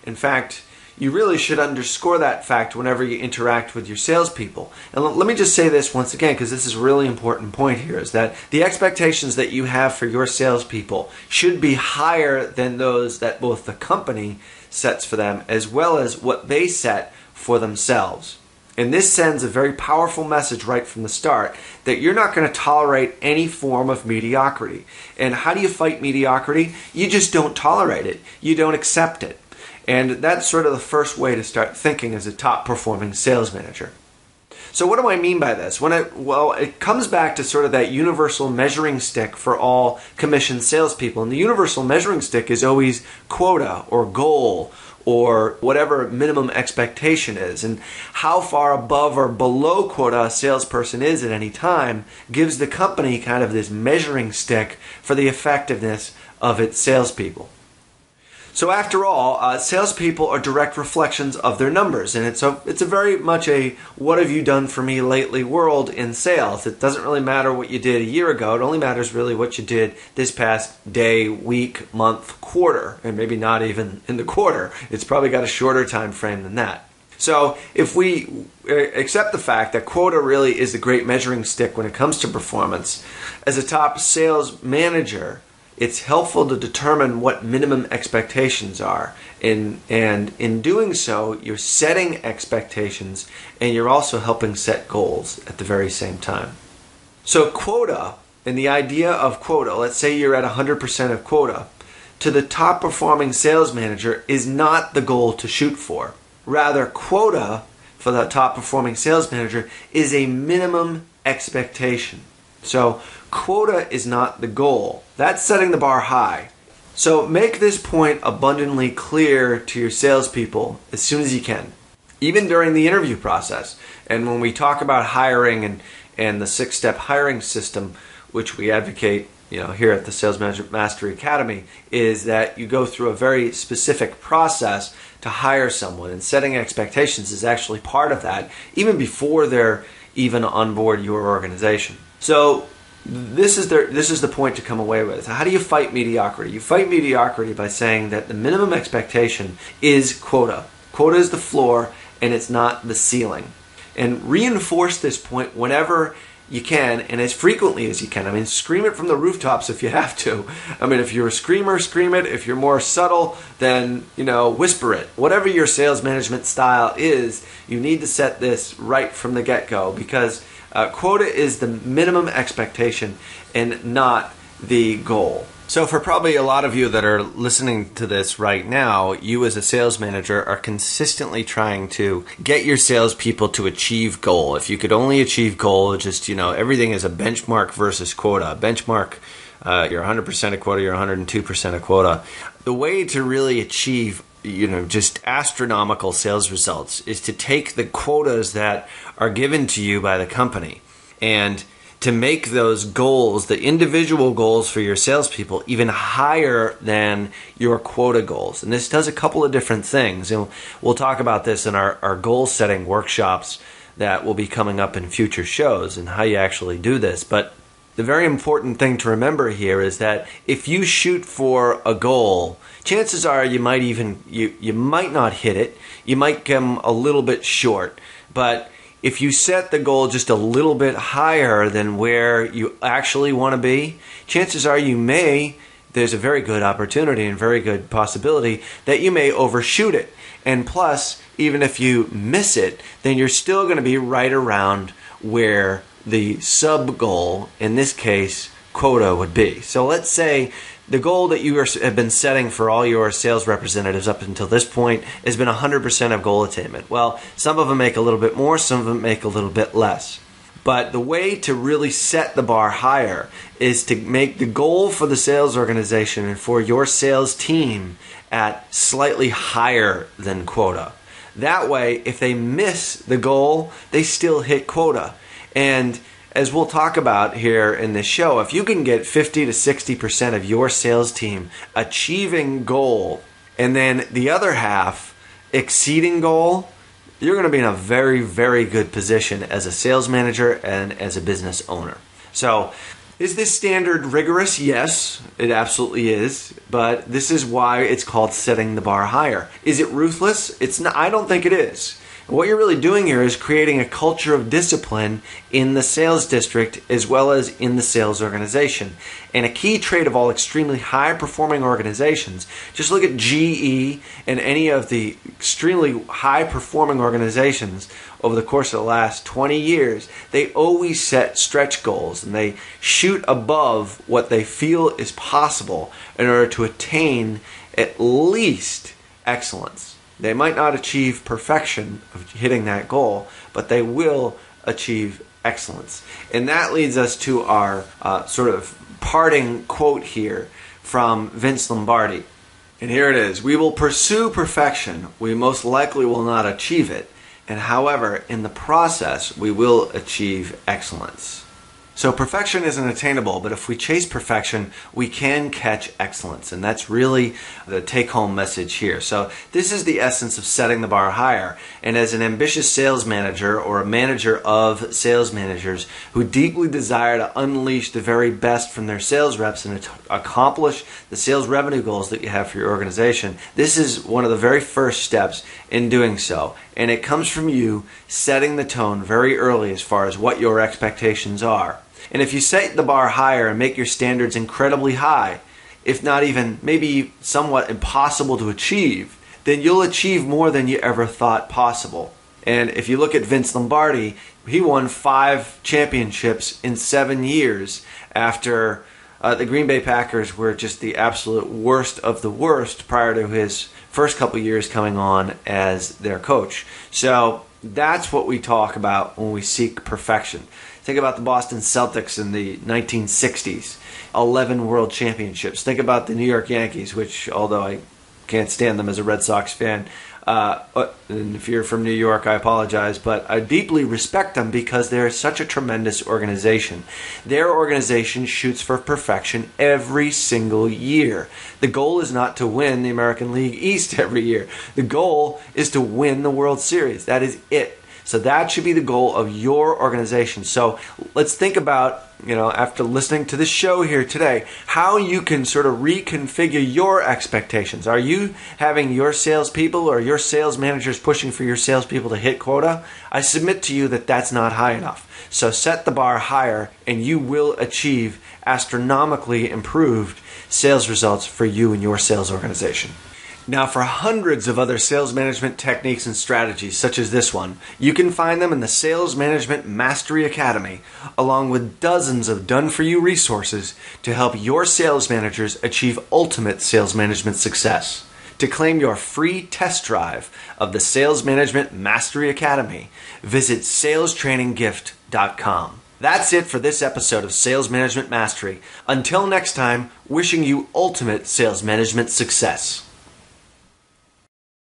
In fact, you really should underscore that fact whenever you interact with your salespeople. And let me just say this once again, because this is a really important point here, is that the expectations that you have for your salespeople should be higher than those that both the company sets for them, as well as what they set for themselves. And this sends a very powerful message right from the start that you're not going to tolerate any form of mediocrity. And how do you fight mediocrity? You just don't tolerate it. You don't accept it. And that's sort of the first way to start thinking as a top performing sales manager. So what do I mean by this? Well, it comes back to sort of that universal measuring stick for all commissioned salespeople. And the universal measuring stick is always quota or goal or whatever minimum expectation is. And how far above or below quota a salesperson is at any time gives the company kind of this measuring stick for the effectiveness of its salespeople. So after all, salespeople are direct reflections of their numbers, and it's a very much a what have you done for me lately world in sales. It doesn't really matter what you did a year ago. It only matters really what you did this past day, week, month, quarter, and maybe not even in the quarter. It's probably got a shorter time frame than that. So if we accept the fact that quota really is the great measuring stick when it comes to performance, as a top sales manager, it's helpful to determine what minimum expectations are. And in doing so, you're setting expectations and you're also helping set goals at the very same time. So quota, and the idea of quota, let's say you're at 100% of quota, to the top performing sales manager is not the goal to shoot for. Rather, quota for the top performing sales manager is a minimum expectation. So quota is not the goal. That's setting the bar high. So make this point abundantly clear to your salespeople as soon as you can, even during the interview process. And when we talk about hiring and the 6-step hiring system, which we advocate here at the Sales Management Mastery Academy, is that you go through a very specific process to hire someone, and setting expectations is actually part of that, even before they're even on board your organization. So this is the point to come away with. How do you fight mediocrity? You fight mediocrity by saying that the minimum expectation is quota. Quota is the floor and it's not the ceiling. And reinforce this point whenever you can and as frequently as you can. I mean, scream it from the rooftops if you have to. I mean, if you're a screamer, scream it. If you're more subtle, then, whisper it. Whatever your sales management style is, you need to set this right from the get-go, because quota is the minimum expectation and not the goal. So for probably a lot of you that are listening to this right now, you as a sales manager are consistently trying to get your salespeople to achieve goal. If you could only achieve goal, just, everything is a benchmark versus quota. Benchmark, you're 100% of quota, you're 102% of quota. The way to really achieve just astronomical sales results is to take the quotas that are given to you by the company and to make those goals, the individual goals for your salespeople, even higher than your quota goals. And this does a couple of different things. And we'll talk about this in our goal setting workshops that will be coming up in future shows and how you actually do this. But the very important thing to remember here is that if you shoot for a goal, chances are you might not hit it. You might come a little bit short. But if you set the goal just a little bit higher than where you actually want to be, chances are there's a very good opportunity and very good possibility that you may overshoot it. And plus, even if you miss it, then you're still going to be right around where the sub-goal, in this case, quota, would be. So let's say the goal that you have been setting for all your sales representatives up until this point has been 100% of goal attainment. Well, some of them make a little bit more, some of them make a little bit less. But the way to really set the bar higher is to make the goal for the sales organization and for your sales team at slightly higher than quota. That way, if they miss the goal, they still hit quota. And as we'll talk about here in this show, if you can get 50 to 60% of your sales team achieving goal and then the other half exceeding goal, you're going to be in a very, very good position as a sales manager and as a business owner. So Is this standard rigorous? Yes, it absolutely is. But this is why it's called setting the bar higher. Is it ruthless? It's not. I don't think it is. What you're really doing here is creating a culture of discipline in the sales district as well as in the sales organization. And a key trait of all extremely high-performing organizations, just look at GE and any of the extremely high-performing organizations over the course of the last 20 years, they always set stretch goals and they shoot above what they feel is possible in order to attain at least excellence. They might not achieve perfection of hitting that goal, but they will achieve excellence. And that leads us to our sort of parting quote here from Vince Lombardi. And here it is. We will pursue perfection. We most likely will not achieve it. And however, in the process, we will achieve excellence. So perfection isn't attainable, but if we chase perfection, we can catch excellence. And that's really the take-home message here. So this is the essence of setting the bar higher. And as an ambitious sales manager or a manager of sales managers who deeply desire to unleash the very best from their sales reps and accomplish the sales revenue goals that you have for your organization, this is one of the very first steps in doing so. And it comes from you setting the tone very early as far as what your expectations are. And if you set the bar higher and make your standards incredibly high, if not even maybe somewhat impossible to achieve, then you'll achieve more than you ever thought possible. And if you look at Vince Lombardi, he won 5 championships in 7 years after the Green Bay Packers were just the absolute worst of the worst prior to his first couple years coming on as their coach. So that's what we talk about when we seek perfection. Think about the Boston Celtics in the 1960s, 11 world championships. Think about the New York Yankees, which, although I can't stand them as a Red Sox fan, and if you're from New York, I apologize, but I deeply respect them because they're such a tremendous organization. Their organization shoots for perfection every single year. The goal is not to win the American League East every year. The goal is to win the World Series. That is it. So that should be the goal of your organization. So let's think about, after listening to this show here today, how you can sort of reconfigure your expectations. Are you having your salespeople or your sales managers pushing for your salespeople to hit quota? I submit to you that that's not high enough. So set the bar higher and you will achieve astronomically improved sales results for you and your sales organization. Now, for hundreds of other sales management techniques and strategies, such as this one, you can find them in the Sales Management Mastery Academy, along with dozens of done-for-you resources to help your sales managers achieve ultimate sales management success. To claim your free test drive of the Sales Management Mastery Academy, visit salestraininggift.com. That's it for this episode of Sales Management Mastery. Until next time, wishing you ultimate sales management success.